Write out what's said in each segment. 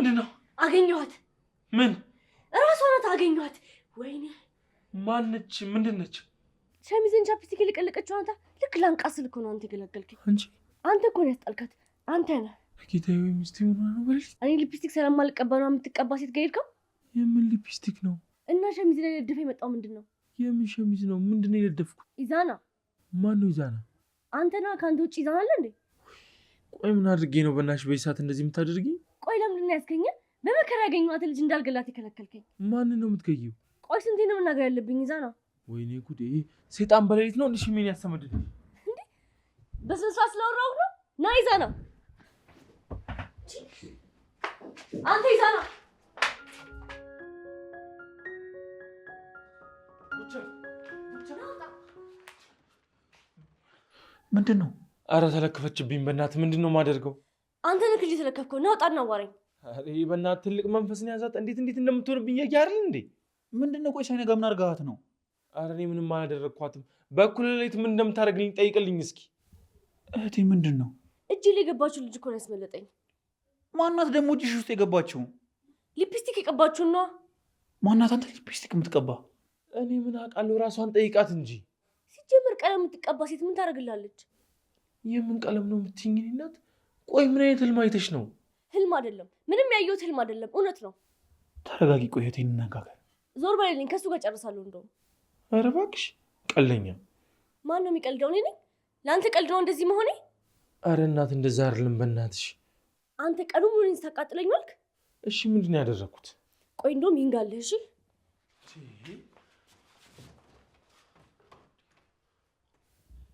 ምንድነው? አገኘኋት። ምን? እራሷ ናት አገኘኋት። ወይኔ ማነች? ምንድነች? ሸሚዝን ቻፕስቲክ ልቀልቀችው አንተ። ልክ ላንቃ ስልክ ነው አንተ ገለገልከኝ። አንተ እኮ ነው ያስጣልካት። አንተ ነህ። ጌታዬ ሚስቴ ሆና ነው በልሽ። እኔ ሊፕስቲክ ስለማልቀባ ነው የምትቀባ ሴት ጋር ሄድከው? የምን ሊፕስቲክ ነው? እና ሸሚዝ ላይ ለድፈ የመጣው ምንድነው? የምን ሸሚዝ ነው? ምንድነው የለደፍኩት? ኢዛና። ማን ነው ኢዛና? አንተና ካንተ ውጪ ኢዛና አለ እንዴ? ቆይ ምን አድርጌ ነው በእናትሽ በዚህ ሰዓት እንደዚህ የምታደርጊ? ቆይ ለምንድን ነው ያስገኘ? በመከራ ያገኘኋት ልጅ እንዳልገላት የከለከልከኝ? ማን ነው የምትገይው? ቆይ ስንቴ ነው መናገር ያለብኝ ኢዛና? ወይኔ ጉዴ! ሰይጣን በሌሊት ነው እንዴ ምን ያሰመድልኝ እንዴ? በስንት ሰዓት ስለወራው ነው? ና ኢዛና። አንተ ኢዛና ምንድነው? አረ ተለከፈችብኝ በእናትህ። ምንድነው ማደርገው? አንተ ልክ ልጅ ተለከፍከው ነው። ጣና አዋረኝ። አረ በእናትህ ትልቅ መንፈስ ነው ያዛት። እንዴት እንደምትሆንብኝ ያያርል እንዴ? ምንድነው? ቆይ ሳይነጋ ምን አድርጋት ነው? አረ እኔ ምንም አላደረኳትም። በኩል ሌሊት ምን እንደምታደርግልኝ ጠይቅልኝ እስኪ። እህቴ ምንድነው? እጅ ላይ የገባችው ልጅ እኮ ነው ያስመለጠኝ። ማናት ደግሞ እጅሽ ውስጥ የገባችው? ሊፕስቲክ የቀባችው ነው። ማናት አንተ ሊፕስቲክ የምትቀባ? እኔ ምን አውቃለሁ? ራሷን ጠይቃት እንጂ። ሲጀምር ቀለም የምትቀባ ሴት ምን ታደርግላለች? የምን ቀለም ነው የምትይኝ እናት? ቆይ ምን አይነት ህልም አይተሽ ነው? ህልም አይደለም፣ ምንም ያየሁት ህልም አይደለም፣ እውነት ነው። ተረጋጊ። ቆይ እህቴ እንነጋገር። ዞር በሌለኝ፣ ከሱ ጋር ጨርሳለሁ። እንደውም ኧረ እባክሽ ቀለኛ። ማን ነው የሚቀልደው? እኔ ነኝ? ለአንተ ቀልድ ነው እንደዚህ መሆኔ? አረ እናት እንደዛ አይደለም በእናትሽ። አንተ ቀኑ ሙሉ እኔን ስታቃጥለኝ ዋልክ። እሺ ምንድን ነው ያደረኩት? ቆይ እንደውም ይንጋልህ። እሺ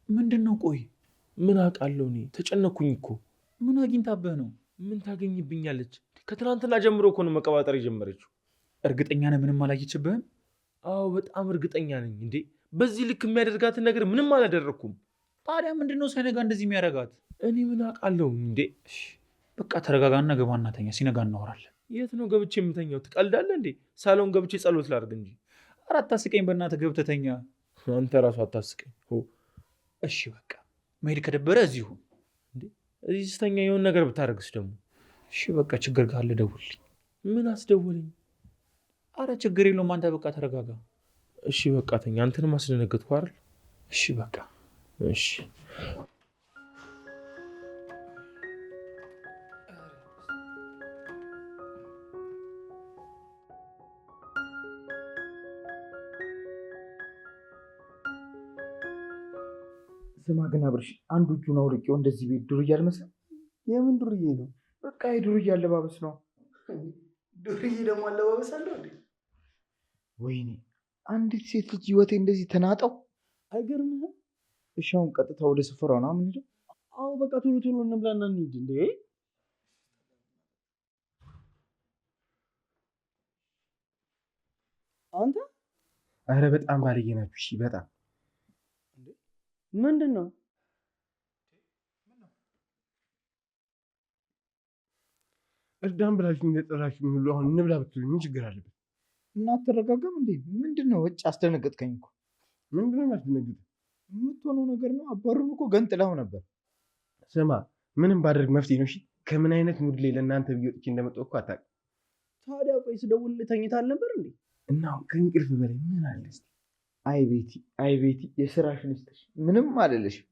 ምንድን ነው? ቆይ ምን አውቃለሁ እኔ ተጨነኩኝ እኮ። ምን አግኝታብህ ነው? ምን ታገኝብኛለች? ከትናንትና ጀምሮ እኮ ነው መቀባጠር የጀመረችው። እርግጠኛ ነህ ምንም አላየችብህም? አዎ በጣም እርግጠኛ ነኝ። እንዴ በዚህ ልክ የሚያደርጋትን ነገር ምንም አላደረኩም። ታዲያ ምንድነው ሳይነጋ እንደዚህ የሚያደርጋት? እኔ ምን አውቃለሁ እንዴ። በቃ ተረጋጋና ገባና ተኛ፣ ሲነጋ እናወራለን። የት ነው ገብቼ የምተኛው? ትቀልዳለህ እንዴ? ሳሎን ገብቼ ጸሎት ላድርግ እንጂ። ኧረ አታስቀኝ በእናትህ፣ ገብተህ ተኛ። አንተ ራሱ አታስቀኝ። እሺ በቃ መሄድ ከደበረ እዚሁ እንዴ። እዚህ ስተኛ የሆነ ነገር ብታደርግስ ደግሞ? እሺ በቃ ችግር ካለ ደውልልኝ። ምን አስደውልኝ? አረ ችግር የለውም አንተ በቃ ተረጋጋ። እሺ በቃ ተኛ። አንተንም አስደነገጥኩ አይደል? እሺ በቃ እሺ። ስማ ግን አብርሽ፣ አንዱ እጁን አውልቄው እንደዚህ ቤት ዱርዬ አልመስልም? የምን ዱርዬ ነው? በቃ የዱርዬ አለባበስ ነው። ዱርዬ ደግሞ አለባበስ አለው እንዴ? ወይኔ አንዲት ሴት ልጅ ህይወቴ እንደዚህ ተናጠው። አይገርምህም? እሺ አሁን ቀጥታ ወደ ስፍራው ነው የምንሄደው? አዎ በቃ ቶሎ ቶሎ እንብላና እንሂድ። እንዴ አንተ! አረ በጣም ባለጌ ናችሁ። እሺ በጣም ምንድን ነው? እርዳን ብላችሁ እንደጠራችሁ ሁሉ አሁን እንብላ ብትሉኝ ምን ችግር አለበት? እና አትረጋጋም እንዴ? ምንድን ነው? እጭ አስደነገጥከኝ እኮ። ምንድን ነው ያስደነግጥ? የምትሆነው ነገር ነው። አባሩን እኮ ገንጥለው ነበር። ስማ ምንም ባደርግ መፍትሄ ነው። እሺ ከምን አይነት ሙድ ላይ ለእናንተ ብዬ ወጥቼ እንደመጣሁ እኮ አታውቅም። ታዲያ ቆይ ስደውልልህ ተኝተህ አልነበር እንዴ? እና ከእንቅልፍ በላይ ምን አለ እስኪ? አይ ቤቲ የስራሽን ይስጥሽ። ምንም አልልሽም።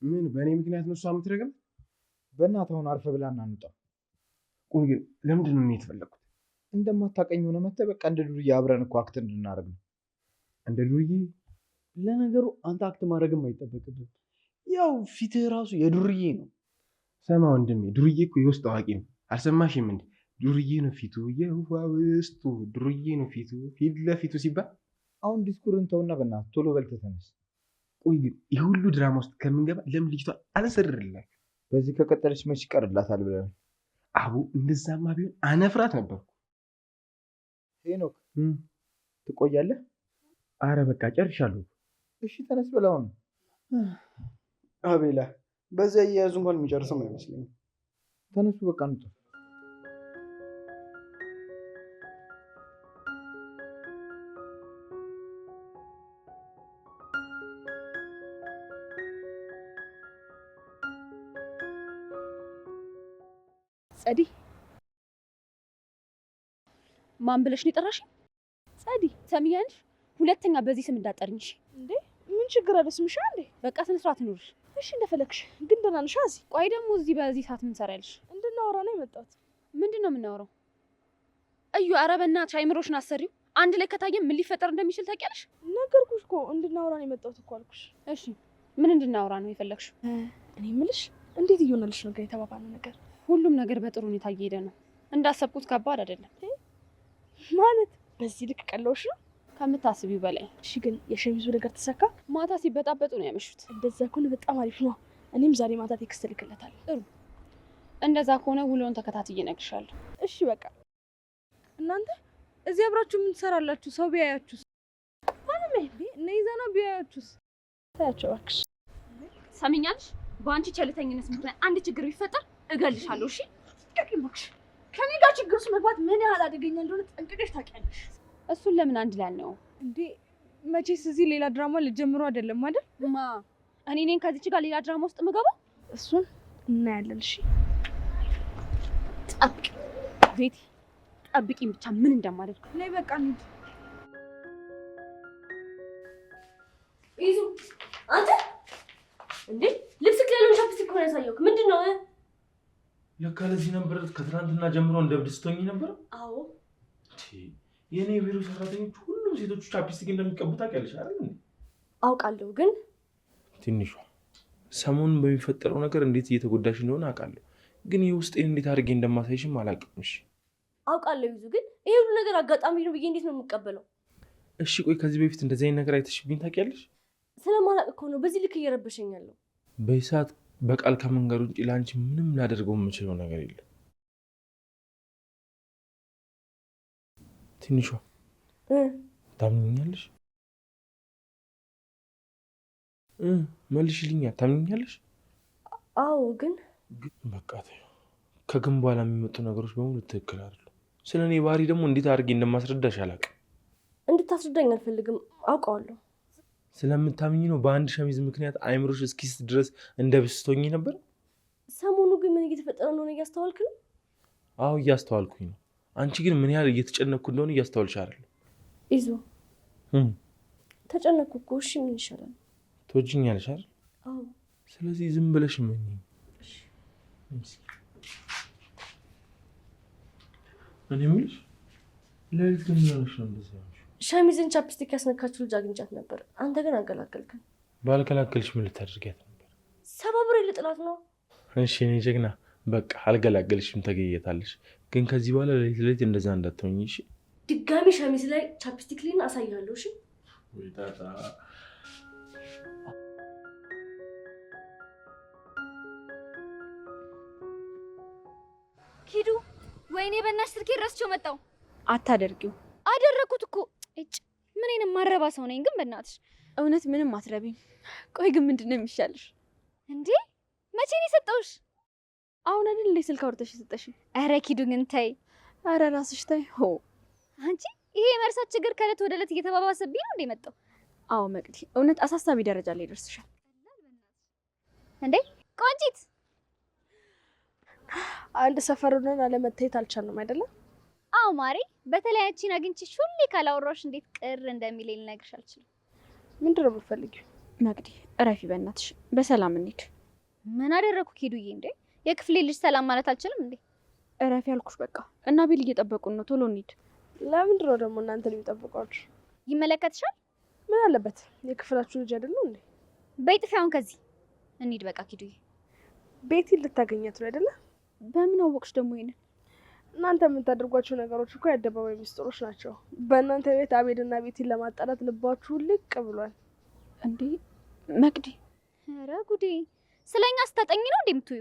ምን በእኔ ምክንያት ነው እሷ የምትረገም? በእናትህ አሁን አርፈህ ብላና እንውጣ። ቆይ ግን ለምንድን ነው እኔ የተፈለኩት? እንደማታውቀኝ ሆነ መተህ በቃ እንደ ዱርዬ አብረን እኮ አክት እንድናደርግ ነው። እንደ ዱርዬ? ለነገሩ አንተ አክት ማድረግም አይጠበቅብህም። ያው ፊትህ ራሱ የዱርዬ ነው። ሰማ ወንድሜ፣ ዱርዬ እኮ የውስጥ አዋቂ ነው። አልሰማሽም እንዴ? ዱርዬ ነው ፊቱ የውሃ ውስጡ፣ ዱርዬ ነው ፊቱ ፊት ለፊቱ ሲባል። አሁን ዲስኩርን ተውና በእናትህ ቶሎ በልተህ ተነስ። ቆይ ግን ይህ ሁሉ ድራማ ውስጥ ከምንገባ ለምን ልጅቷ አልሰርርላችሁ? በዚህ ከቀጠለች መች ይቀርላታል ብለን። አቡ እንደዛማ ቢሆን አነፍራት ነበርኩ። ሄኖክ ትቆያለህ? አረ በቃ ጨርሻለሁ። እሺ ተነስ ብለው ነው። አቤላ በዚያ እየያዙ እንኳን የሚጨርሰው አይመስለኝም። ተነሱ በቃ እንውጣ። ጸዲ ማን ብለሽ ነው የጠራሽኝ? ጸዲ ሰሚያንሽ፣ ሁለተኛ በዚህ ስም እንዳጠርኝ። እሺ እንዴ ምን ችግር አለ? ስምሽ እንዴ? በቃ ስነ ስርዓት ኑርሽ። እሺ እንደፈለግሽ። ግን ደህና ነሽ? እዚህ ቆይ ደግሞ እዚህ በዚህ ሰዓት ምን ሰራልሽ? እንድናወራ ነው የመጣሁት። ምንድን ነው የምናወራው? እዩ ኧረ በእናትሽ አይምሮሽን አሰሪው። አንድ ላይ ከታየም ምን ሊፈጠር እንደሚችል ታውቂያለሽ? ነገርኩሽ እኮ እንድናወራ ነው የመጣሁት እኮ አልኩሽ። እሺ ምን እንድናወራ ነው የፈለግሽው? እኔ የምልሽ እንዴት እየሆነልሽ ነው? የተባባልነው ነገር ሁሉም ነገር በጥሩ ሁኔታ እየሄደ ነው። እንዳሰብኩት ከባድ አይደለም። ማለት በዚህ ልክ ቀለውሽ ነው? ከምታስቢው በላይ። እሺ ግን የሸሚዙ ነገር ተሳካ? ማታ ሲበጣበጡ ነው ያመሹት። እንደዛ ከሆነ በጣም አሪፍ ነው። እኔም ዛሬ ማታ ቴክስት ልክለታለሁ። ጥሩ። እንደዛ ከሆነ ውሎን ተከታትዬ እነግርሻለሁ። እሺ በቃ እናንተ እዚህ አብራችሁ ምን ትሰራላችሁ? ሰው ቢያያችሁስ? ማንም እነ ይዛና ቢያያችሁስ? ታያቸው እባክሽ። ሰሚኛልሽ? በአንቺ ቸልተኝነት ምክንያት አንድ ችግር ቢፈጠር እገልሻለሁ። እሺ ቀቂም እባክሽ። ከኔ ጋር ችግር ውስጥ መግባት ምን ያህል አደገኛ እንደሆነ ጠንቅቀሽ ታውቂያለሽ። እሱን ለምን አንድ ላይ ነው እንዴ? መቼስ እዚህ ሌላ ድራማ ልጀምሩ አይደለም አይደል? ማ እኔ ነኝ ከዚች ጋር ሌላ ድራማ ውስጥ የምገባው? እሱን እናያለን። እሺ ጠብቂ ቤቲ፣ ጠብቂኝ ብቻ ምን እንደማደርግ። ነይ በቃ እንሂድ። ይዙ አንተ እንዴ ልብስ ክለሉን ቻፕስቲክ ሆነ ያሳየው ምንድን ነው? ለካ ለዚህ ነበር ከትናንትና ጀምሮ እንደብድስቶኝ ነበር። አዎ የኔ ቢሮ ሰራተኞች ሁሉም ሴቶቹ ቻፕስቲክ እንደሚቀቡ ታውቂያለሽ አይደል? አውቃለሁ፣ ግን ትንሿ ሰሞኑን በሚፈጠረው ነገር እንዴት እየተጎዳሽ እንደሆነ አውቃለሁ፣ ግን የውስጤን እንዴት አድርጌ እንደማሳይሽም አላውቅም። እሺ አውቃለሁ ይዙ፣ ግን ይሄ ሁሉ ነገር አጋጣሚ ነው ብዬ እንዴት ነው የምቀበለው? እሺ ቆይ ከዚህ በፊት እንደዚህ አይነት ነገር አይተሽብኝ ታውቂያለሽ? ስለማላውቅ እኮ ነው በዚህ ልክ እየረበሸኝ ያለው። በይሳት በቃል ከመንገር ውጭ ለአንቺ ምንም ላደርገው የምችለው ነገር የለም። ትንሿ ታምኛለሽ? መልሽልኛ። ታምኛለሽ? አዎ ግን በቃ ተይው። ከግን በኋላ የሚመጡ ነገሮች በሙሉ ትክክል አይደሉም። ስለ እኔ ባህሪ ደግሞ እንዴት አድርጌ እንደማስረዳሽ አላውቅም። እንድታስረዳኝ አልፈልግም፣ አውቀዋለሁ። ስለምታምኝ ነው በአንድ ሸሚዝ ምክንያት አይምሮሽ እስኪስት ድረስ እንደ ብስቶኝ ነበር። ሰሞኑ ግን ምን እየተፈጠረ እንደሆነ እያስተዋልክ ነው? አዎ እያስተዋልኩኝ ነው። አንቺ ግን ምን ያህል እየተጨነኩ እንደሆነ እያስተዋልሽ አይደለም። ይዞ ተጨነኩ እኮ። እሺ ምን ይሻላል? ትወጂኛለሽ አይደል? አዎ። ስለዚህ ዝም ብለሽ ምን እኔ የምልሽ ለሊት ግን ምን ሆነሽ ነው እንደዚህ ያልሽው? ሸሚዝን ቻፕስቲክ ያስነካችሁ ልጅ አግኝቻት ነበር። አንተ ግን አገላገልከን። ባልከላከልሽ ምን ልታደርጊያት ነበር? ሰባብሬ ልጥላት ነው። እሺ እኔ ጀግና፣ በቃ አልገላገልሽም፣ ተገየታለሽ። ግን ከዚህ በኋላ ለሊት እንደዛ እንዳትሆኝ እሺ? ድጋሚ ሸሚዝ ላይ ቻፕስቲክ ሊን አሳያለሁ። እሺ ወይ ታታ ኪዱ፣ ወይኔ በእናትሽ ስልኬን ረስቼው መጣሁ። አታደርጊው። አደረኩት እኮ እጭ። ምን አይነት ማረባ ሰው ነኝ ግን በእናትሽ። እውነት ምንም አትረቢም። ቆይ ግን ምንድን ነው የሚሻልሽ? እንዴ መቼ ነው የሰጠውሽ? አሁን አይደል እንደ ስልክ አውርተሽ የሰጠሽኝ? ኧረ ኪዱ ግን ተይ። ኧረ ራስሽ ተይ። ሆ አንቺ ይሄ የመርሳት ችግር ከዕለት ወደ ዕለት እየተባባሰብኝ ነው እንዴ መጣው? አዎ መቅዲ፣ እውነት አሳሳቢ ደረጃ ላይ ደርስሻል። እንዴ ቆንጂት፣ አንድ ሰፈር ሆነን አለመታየት አልቻልንም አይደለም? አዎ ማሬ፣ በተለይ አንቺን አግኝቼሽ ሁሌ ካላወራሁሽ እንዴት ቅር እንደሚለኝ ልነግርሽ አልችልም። ምንድን ነው የምትፈልጊው? መቅዲ እረፊ በእናትሽ፣ በሰላም እንሂድ። ምን አደረኩ ኪዱዬ? እንዴ የክፍሌ ልጅ ሰላም ማለት አልችልም እንዴ? እረፊ ያልኩሽ በቃ። እና ቤል እየጠበቁን ነው፣ ቶሎ እንሂድ። ለምንድን ነው ደግሞ እናንተን የሚጠብቋችሁ? ይመለከትሻል። ምን አለበት? የክፍላችሁ ልጅ አይደሉ እንዴ? በይ ጥፊ፣ አሁን ከዚህ እንሂድ በቃ ኪዱዬ። ቤቲን ልታገኛት ነው አይደለ? በምን አወቅሽ ደግሞ ይሄንን? እናንተ የምታደርጓቸው ነገሮች እኮ የአደባባይ ሚስጥሮች ናቸው። በእናንተ ቤት አቤልና ቤቲን ለማጣላት ልባችሁ ልቅ ብሏል። እንዴ መቅዲ፣ ኧረ ጉዴ! ስለኛ አስታጠኝ ነው እንዴ የምትዩ?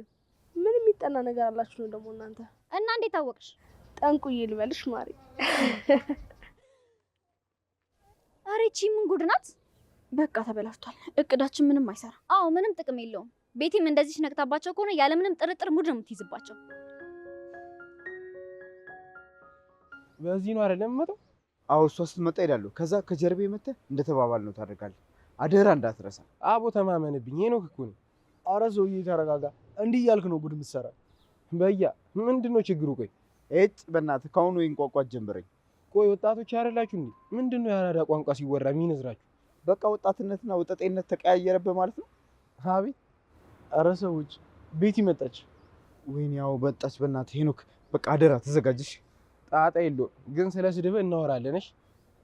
ምን የሚጠና ነገር አላችሁ ነው ደግሞ እናንተ? እና እንዴት አወቅሽ? ጠንቁዬ ልበልሽ ማሪ። ኧረ ይቺ ምን ጉድ ናት? በቃ ተበላሽቷል። እቅዳችን ምንም አይሰራም። አዎ ምንም ጥቅም የለውም። ቤቲም እንደዚህ ነቅታባቸው ከሆነ ያለምንም ጥርጥር ሙድ ነው የምትይዝባቸው። በዚህ ነው አይደለም የምመጣው? አዎ እሷ ስትመጣ እሄዳለሁ። ከዛ ከጀርቤ መተህ እንደተባባል ነው ታደርጋለህ። አደራ እንዳትረሳ። አቦ ተማመንብኝ። ሄኖክ እኮ ነው። ኧረ ሰውዬ ተረጋጋ። እንዲህ እያልክ ነው ጉድ የምትሰራ? በያ ምንድን ነው ችግሩ? ቆይ እጭ በእናትህ ከአሁኑ ወይን ቋቋት ጀምረኝ። ቆይ ወጣቶች አይደላችሁ እንዴ? ምንድነው የአራዳ ቋንቋ ሲወራ የሚነዝራችሁ? በቃ ወጣትነትና ወጠጤነት ተቀያየረብህ ማለት ነው። አቤት! ኧረ ሰዎች ቤቲ መጣች። ወይኔ ያው መጣች። በእናትህ ሄኖክ በቃ አደራ ተዘጋጅሽ። ጣጣ የለውም ግን ስለ ስድብህ እናወራለን።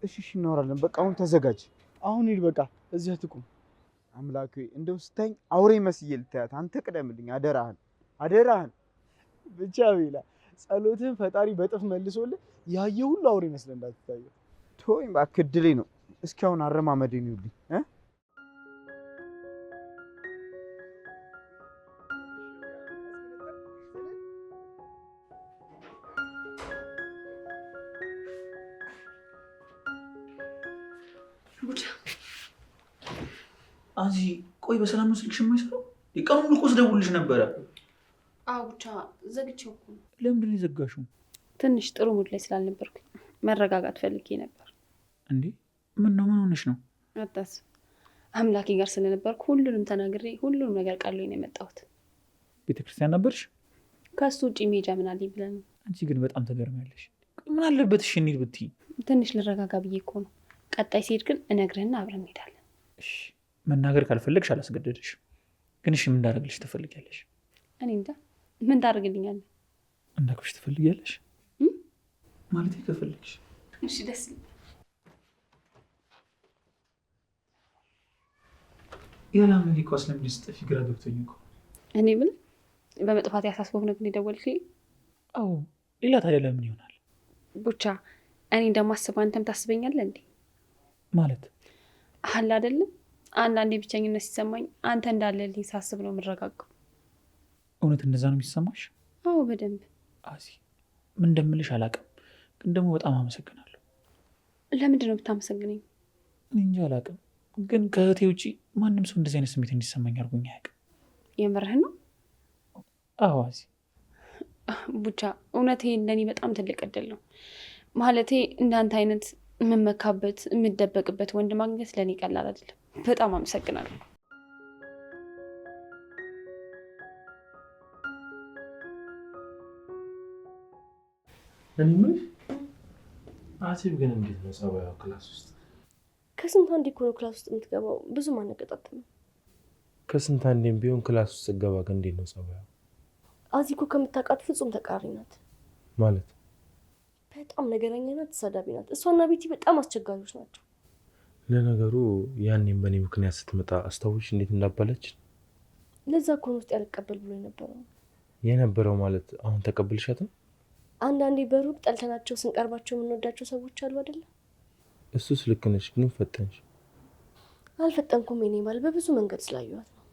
እሺ እናወራለን። በቃ አሁን ተዘጋጅ። አሁን ሂድ በቃ እዚህ አትቁም። አምላክ እንደው ስታኝ አውሬ መስዬ ልታያት። አንተ ቅደምልኝ አደራህን። ብቻ ቤላ ጸሎትህን ፈጣሪ በጥፍ መልሶልህ ያየ ሁሉ አውሬ መስለህ እንዳትታየው። ቶይም እባክህ እድሌ ነው። እስኪ አሁን አረማመዴን ይውልኝ አዚ ቆይ በሰላም ነው ስልክሽ የማይሰራው? ቀኑን ሙሉ እኮ ስደውልልሽ ነበረ። አዎ ብቻ ዘግቼው እኮ። ለምንድን ነው የዘጋሽው? ትንሽ ጥሩ ሙድ ላይ ስላልነበርኩኝ መረጋጋት ፈልጌ ነበር። እንዴ ምን ሆነሽ ነው? አታስብ፣ አምላኬ ጋር ስለነበርኩ ሁሉንም ተናግሬ ሁሉንም ነገር ቃሎኝ ነው የመጣሁት። ቤተክርስቲያን ነበርሽ? ከሱ ውጭ ሜጃ ምን አለኝ ብለህ ነው? አንቺ ግን በጣም ተገርሚያለሽ። ምን አለበት እሺ እንሂድ ብትይ? ትንሽ ልረጋጋ ብዬ እኮ ነው። ቀጣይ ሲሄድ ግን እነግርህና አብረን እንሄዳለን። እሺ መናገር ካልፈለግሽ አላስገደድሽ። ግን እሺ ምን እንዳደርግልሽ ትፈልጊያለሽ? እኔ እንጃ ምን ታደርግልኛለህ? እንዳልኩሽ ትፈልጊያለሽ ማለት ከፈለግሽ። እሺ ደስ ይላል። ያላምን ኳስ ለምን ስጠፊ ግራ ገብቶኝ እኮ። እኔ ምን በመጥፋት ያሳስበው ነው ግን የደወልክልኝ? አዎ ሌላ ታዲያ ለምን ይሆናል? ብቻ እኔ እንደማስብ አንተም ታስበኛለህ እንዴ? ማለት አለ አይደለም አንዳንዴ ብቸኝነት ሲሰማኝ አንተ እንዳለልኝ ሳስብ ነው የምረጋጋው። እውነት እንደዛ ነው የሚሰማሽ? አዎ በደንብ። አዚ ምን እንደምልሽ አላውቅም፣ ግን ደግሞ በጣም አመሰግናለሁ። ለምንድን ነው ብታመሰግነኝ? እኔ እንጃ አላውቅም፣ ግን ከእህቴ ውጪ ማንም ሰው እንደዚህ አይነት ስሜት እንዲሰማኝ አድርጎኝ አያውቅም። የምርህን ነው? አዎ አዚ። ብቻ እውነት ይሄ ለእኔ በጣም ትልቅ እድል ነው። ማለቴ እንዳንተ አይነት የምመካበት የምደበቅበት ወንድ ማግኘት ለእኔ ቀላል አይደለም። በጣም አመሰግናለሁ። እኔ የምልሽ አሲብ ግን እንዴት ነው ጸባዩ ክላስ ውስጥ? ከስንት አንዴ እኮ ነው ክላስ ውስጥ የምትገባው። ብዙም አንቀጣጥምም። ከስንት አንዴም ቢሆን ክላስ ውስጥ ስትገባ ግን እንዴት ነው ጸባዩ? አዚ እኮ ከምታውቃት ፍጹም ተቃራኒ ናት። ማለት በጣም ነገረኛ ናት፣ ተሳዳቢ ናት። እሷና ቤቲ በጣም አስቸጋሪዎች ናቸው። ለነገሩ ያኔም በእኔ ምክንያት ስትመጣ አስታውሽ እንዴት እንዳባለች? ለዛ እኮ ነው ውስጥ ያልቀበል ብሎ የነበረው ማለት አሁን ተቀብልሻት ነው? አንዳንዴ በሩቅ ጠልተናቸው ስንቀርባቸው የምንወዳቸው ሰዎች አሉ አይደለ? እሱስ ልክ ነሽ፣ ግን ፈጠንሽ። አልፈጠንኩም። የኔ ባል በብዙ መንገድ ስላየኋት ነው።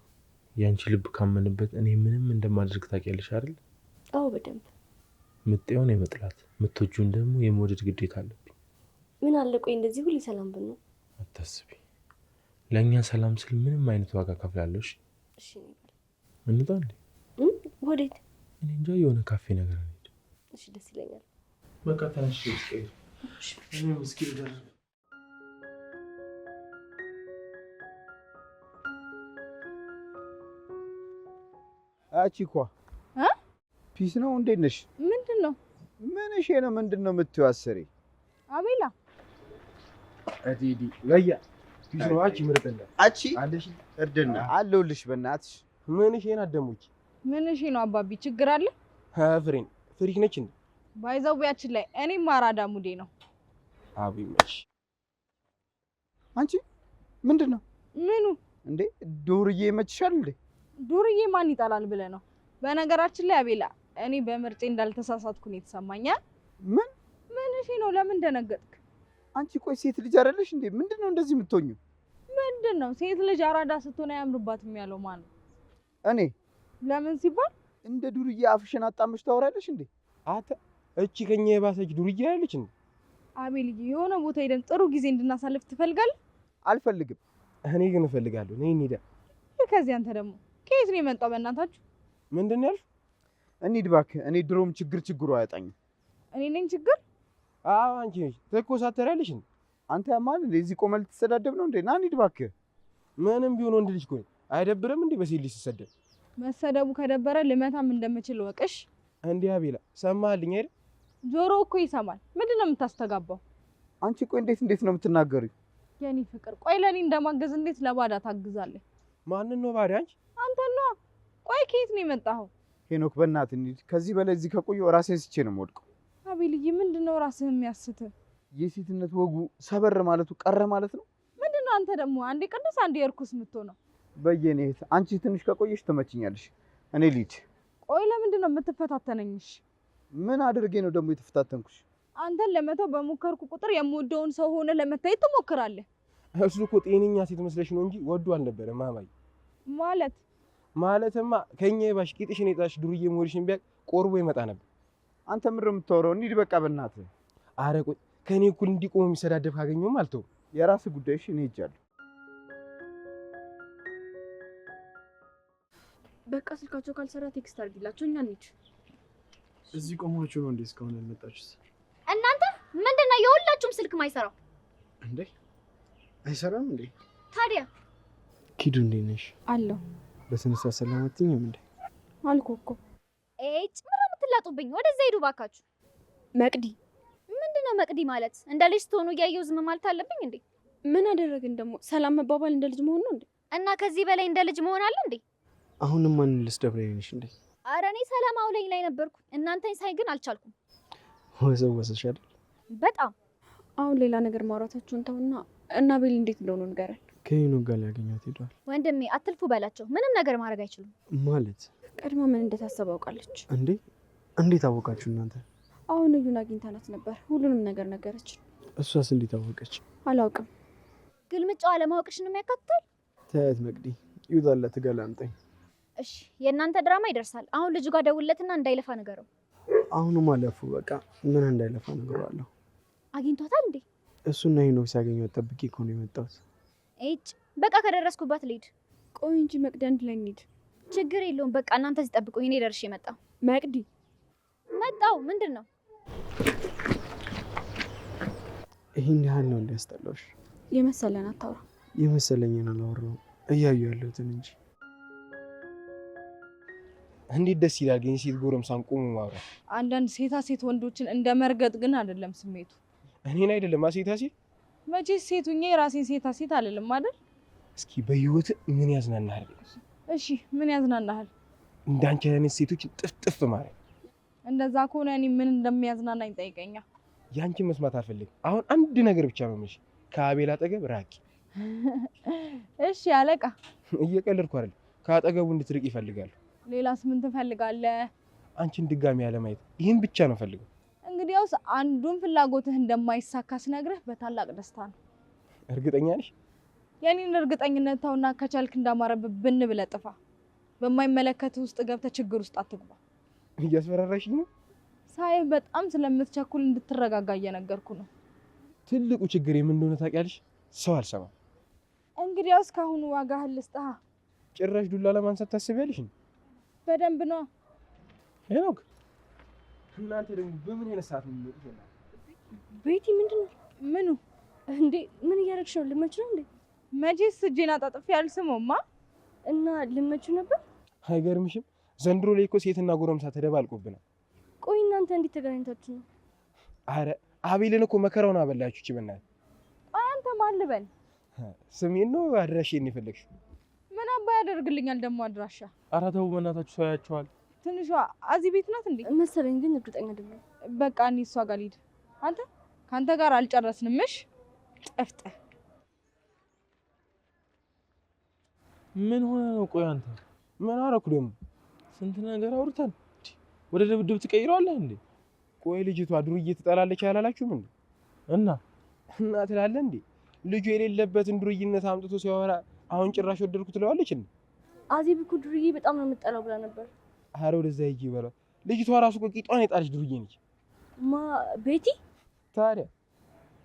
ያንቺ ልብ ካመንበት እኔ ምንም እንደማድረግ ታውቂያለሽ አይደል? አዎ በደንብ። ምጤውን የመጥላት ምትወጂውን ደግሞ የመውደድ ግዴታ አለብኝ። ምን አለ ቆይ እንደዚህ ሁሌ ሰላም ብንሆን። አታስቢ፣ ለእኛ ሰላም ስል ምንም አይነት ዋጋ ከፍላለሁ። እሺ እንውጣ እንዴ? ወዴት? እኔ እንጃ፣ የሆነ ካፌ ነገር እንሂድ። እሺ ደስ ይለኛል። በቃ ተነሽ። እኔ ምስኪን ደር አቺኳ ፒስ ነው። እንዴት ነሽ? ምንድን ነው? ምን እሺ ነው? ምንድን ነው የምትይው? አስሬ አቤላ አቲዲ ለያ ፒስ ነው። አቺ ምርጥና አቺ አለሽ እርድና አለሁልሽ። በእናትሽ ምን እሺ ነው? አደሙች ምን እሺ ነው? አባቢ ችግር አለ? ፍሬን ፍሪክ ነች እንዴ? ባይዘውያችን ላይ እኔም አራዳ ሙዴ ነው። አቢመሽ አንቺ ምንድን ነው? ምኑ እንዴ ዱርዬ መችሻል እንዴ? ዱርዬ ማን ይጣላል ብለህ ነው? በነገራችን ላይ አቤላ እኔ በምርጬ እንዳልተሳሳትኩ ነው የተሰማኝ። ምን እሺ ነው? ለምን ደነገጥክ? አንቺ ቆይ ሴት ልጅ አይደለሽ እንዴ? ምንድነው እንደዚህ የምትሆኚው? ምንድነው? ሴት ልጅ አራዳ ስትሆን አያምርባትም ያለው ማን ነው? እኔ። ለምን ሲባል እንደ ዱርዬ አፍሽን አጣምሽ ታወራለሽ እንዴ? አተ እቺ ከኛ የባሰች ዱርዬ አይደለች እንዴ? አቤልዬ የሆነ ቦታ ሄደን ጥሩ ጊዜ እንድናሳልፍ ትፈልጋለህ? አልፈልግም። እኔ ግን እፈልጋለሁ። ነይ እንሂድ። ከዚህ አንተ ደግሞ ከየት ነው የመጣው? በእናታችሁ ምንድን ነው ያልሽው? እንሂድ እባክህ። እኔ ድሮም ችግሩ አያጣኝም። እኔ ነኝ ችግር? አዎ አንቺ ነሽ። ትኮሳተሪያለሽ እንዴ? አንተ ያማል እንዴ? እዚህ ቆመህ ልትሰዳደብ ነው እንዴ? ና እንሂድ እባክህ። ምንም ቢሆን ወንድ ልጅ እኮ ነኝ። አይደብርም እንዴ በሴት ልጅ ስሰደብ? መሰደቡ ከደበረ ልመታም እንደምችል ወቅሽ። እንዴ አቤላ ሰማህልኝ አይደል? ጆሮ እኮ ይሰማል። ምንድን ነው የምታስተጋባው? አንቺ ቆይ እንዴት ነው የምትናገሪው? የኔ ፍቅር ቆይ ለኔ እንደማገዝ እንዴት ለባዳ ታግዛለህ? ማንን ነው ባዳ? አንቺ? አንተን ነዋ። ቆይ ከየት ነው የመጣኸው? ሄኖክ በእናትህ እንሂድ። ከዚህ በላይ እዚህ ከቆየሁ ራሴን ስቼ ነው የምወድቀው። አቤልዬ ምንድን ነው ራስህን የሚያስትህ? የሴትነት ወጉ ሰበር ማለቱ ቀረ ማለት ነው። ምንድን ነው አንተ ደግሞ አንዴ ቅዱስ አንዴ እርኩስ የምትሆነው? በየኔ እህት አንቺ ትንሽ ከቆየሽ ትመችኛለሽ። እኔ ልሂድ። ቆይ ለምንድን ነው የምትፈታተነኝሽ? ምን አድርጌ ነው ደግሞ የተፈታተንኩሽ? አንተን ለመተው በሞከርኩ ቁጥር የምወደውን ሰው ሆነ ለመታየት ትሞክራለህ። እሱ እኮ ጤነኛ ሴት መስለሽ ነው እንጂ ወዱ አልነበረም ማማዬ። ማለትማ ከኛ የባሽ ቂጥሽን የጣሽ ዱርዬ መሆንሽን ቢያቅ ቆርቦ ይመጣ ነበር። አንተ ምር የምታወራው? እንሂድ በቃ በእናትህ። አረ ቆይ ከኔ እኩል እንዲቆም የሚሰዳደብ ካገኘውም አልተውም። የራስህ ጉዳይ። እሺ እኔ ሄጃለሁ። በቃ ስልካቸው ካልሰራ ቴክስት አድርጊላቸው፣ እኛ እንሂድ። እዚህ ቆማችሁ ነው እንዴ እስካሁን ያልመጣችሁት? እናንተ ምንድነው የሁላችሁም ስልክ ማይሰራው እንዴ? አይሰራም እንዴ? ታዲያ ኪዱ እንዴት ነሽ? አለሁ። በስነ ስርዓት ሰላም አትይኝም እንዴ? አልኩህ እኮ። ጭምራ የምትላጡብኝ ወደዛ ሂዱ ባካችሁ። መቅዲ ምንድነው መቅዲ ማለት? እንደ ልጅ ስትሆኑ እያየሁ ዝም ማለት አለብኝ እንዴ? ምን አደረግን ደግሞ? ሰላም መባባል እንደ ልጅ መሆን ነው እንዴ? እና ከዚህ በላይ እንደ ልጅ መሆን አለ እንዴ? አሁንም ማን ልስደብረኝ ነሽ እንዴ? ኧረ እኔ ሰላም አውለኝ ላይ ነበርኩ። እናንተን ሳይ ግን አልቻልኩም። ወሰወሰሽ አይደል? በጣም አሁን ሌላ ነገር ማውራታችሁን ተውና እና ቤል እንዴት እንደሆነ ንገረን። ከሄኖክ ጋር ሊያገኛት ሄዷል። ወንድሜ አትልፉ በላቸው። ምንም ነገር ማድረግ አይችሉም። ማለት ቀድማ ምን እንደታሰበ አውቃለች እንዴ? እንዴት አወቃችሁ እናንተ? አሁን እዩን አግኝተናት ነበር። ሁሉንም ነገር ነገረችን። እሷስ እንዴት አወቀች? አላውቅም። ግልምጫው አለማወቅሽን የሚያካትታል። ተያት መቅዲ፣ ይውጣላት ገላምጠኝ። እሺ የእናንተ ድራማ ይደርሳል። አሁን ልጁ ጋር ደውለትና እንዳይለፋ ነገረው። አሁንም አለፉ። በቃ ምን እንዳይለፋ ነገረዋለሁ። አግኝቷታል እንዴ? እሱና ሄኖክ ሲያገኘው ጠብቄ እኮ ነው የመጣሁት። በቃ ከደረስኩባት ልሂድ። ቆይ እንጂ መቅዲ፣ አንድ ላይ እንሂድ። ችግር የለውም። በቃ እናንተ እዚህ ጠብቁኝ፣ እኔ ደርሼ መጣሁ። መቅዲ መጣሁ። ምንድን ነው ይሄን ያህል ነው እንዲያስጠላሽ? የመሰለን አታውራ። የመሰለኝን አላወራሁም፣ እያዩ ያለሁትን እንጂ። እንዴት ደስ ይላል ግን ሴት ጎረምሳን ቆሞ ማውራት። አንዳንድ ሴታ ሴት ወንዶችን እንደ መርገጥ ግን አይደለም ስሜቱ። እኔን አይደለም ሴታ ሴት። መቼስ ሴቱኛ የራሴን ሴታ ሴት አልልም አይደል? እስኪ በህይወት ምን ያዝናናሃል? እሺ ምን ያዝናናሃል? እንዳንቺ አይነት ሴቶች ጥፍጥፍ ማለት። እንደዛ ከሆነ እኔ ምን እንደሚያዝናናኝ ጠይቀኛ። ያንቺን መስማት አልፈልግም። አሁን አንድ ነገር ብቻ ነው የምልሽ፣ ከአቤል አጠገብ ራቂ። እሺ አለቃ። እየቀለድኩ አይደል። ከአጠገቡ እንድትርቅ ይፈልጋሉ። ሌላስ ምን ትፈልጋለህ? አንቺን ድጋሚ ያለማየት፣ ይህን ብቻ ነው ፈልገው። እንግዲያውስ አንዱን ፍላጎትህ እንደማይሳካ ስነግርህ በታላቅ ደስታ ነው። እርግጠኛ ነሽ? የኔን እርግጠኝነት ተውና ከቻልክ እንዳማረብህ ብን ብለህ ጥፋ። በማይመለከትህ ውስጥ ገብተህ ችግር ውስጥ አትግባ። እያስፈራራሽኝ ነው። ሳይህ በጣም ስለምትቸኩል እንድትረጋጋ እየነገርኩ ነው። ትልቁ ችግር ምን እንደሆነ ታውቂያለሽ? ሰው አልሰማም። እንግዲያውስ ካሁኑ ዋጋህን ልስጥሃ። ጭራሽ ዱላ ለማንሳት ታስቢያለሽ? በደንብ ነው ሄኖክ። እናንተ ደግሞ በምን አይነት ሰዓት ነው የምትመጡት? ቤቲ ምንድን ነው? ምኑ እንዴ? ምን እያደረግሽ ነው? ልመች ነው እንዴ? መቼስ እጄን አጣጥፌ አልስመውማ። እና ልመቹ ነበር? አይገርምሽም? ዘንድሮ ላይ እኮ ሴትና ጎረምሳ ተደባልቆብናል። ቆይ እናንተ እንዴት ተገናኝታችሁ ነው? አረ አቤልን እኮ መከራውን አበላችሁ። ይችላል። አንተ ማን ልበል? ስሜን ነው አድራሻዬን የፈለግሽው? ምን አባ ያደርግልኛል ደግሞ አድራሻ? ኧረ ተው በእናታችሁ፣ ሰው ያያችኋል። ትንሿ እዚህ ቤት ናት እንዴ? መሰለኝ፣ ግን እርግጠኛ አይደለሁም። በቃ እኔ እሷ ጋር ልሂድ። አንተ ካንተ ጋር አልጨረስንም። እሺ ጠፍጠህ ምን ሆነ ነው? ቆይ አንተ ምን አደረኩ ደግሞ? ስንት ነገር አውርተን ወደ ድብድብ ትቀይረዋለህ እንዴ? ቆይ ልጅቷ ዱርዬ ትጠላለች አላላችሁም እንዴ? እና ትላለህ እንዴ? ልጁ የሌለበትን ዱርዬነት አምጥቶ ሲያወራ አሁን ጭራሽ ወደድኩ ትለዋለች እንዴ? አዜብ እኮ ዱርዬ በጣም ነው የምጠላው ብላ ነበር። ኧረ ወደዛ ሂጂ በሏት። ልጅቷ ራሱ እኮ ቂጧን የጣለች ዱርዬ ነች። ቤቲ? ታዲያ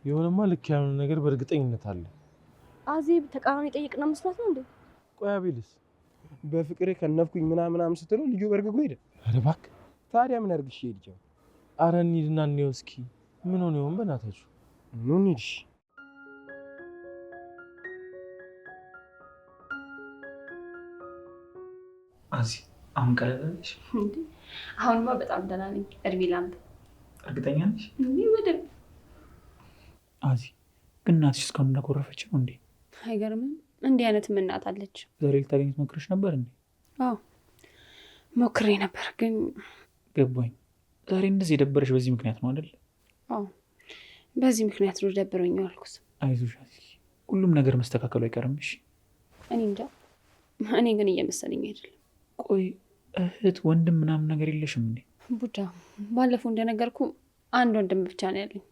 የሆነማ ልክ ያልሆነ ነገር በእርግጠኝነት አለ። አዜብ ተቃራኒ ጠይቅና መስሏት ነው እንዴ? ቆይ አቤልስ በፍቅሬ ከነፍኩኝ ምናምን ስትለው ልጁ በርግጎ ሄደ። ኧረ እባክህ ታዲያ ምን አድርግሽ ሄድጃ? ኧረ እንሂድና እንየው እስኪ ምን ሆነ ይሆን? በእናታችሁ ኑ እንሂድሽ። አዚ አሁን ቀለበለሽ? አሁንማ በጣም ደህና ነኝ። እድሜ ላንተ። እርግጠኛ ነሽ? በደምብ። አዚ ግን እናትሽ እስካሁን እንዳኮረፈች ነው እንዴ? አይገርምም? እንዲህ አይነት እናት አለች። ዛሬ ልታገኘት ሞክረሽ ነበር እንዴ? አዎ ሞክሬ ነበር ግን ገባኝ። ዛሬ እንደዚህ የደበረሽ በዚህ ምክንያት ነው አይደል? አዎ በዚህ ምክንያት ነው ደበረኝ ያልኩት። አይዞሽ አዚ፣ ሁሉም ነገር መስተካከሉ አይቀርም። እሺ እኔ እንጃ፣ እኔ ግን እየመሰለኝ አይደለም። ቆይ እህት ወንድም ምናምን ነገር የለሽም እንዴ? ቡዳ፣ ባለፈው እንደነገርኩ አንድ ወንድም ብቻ ነው ያለኝ።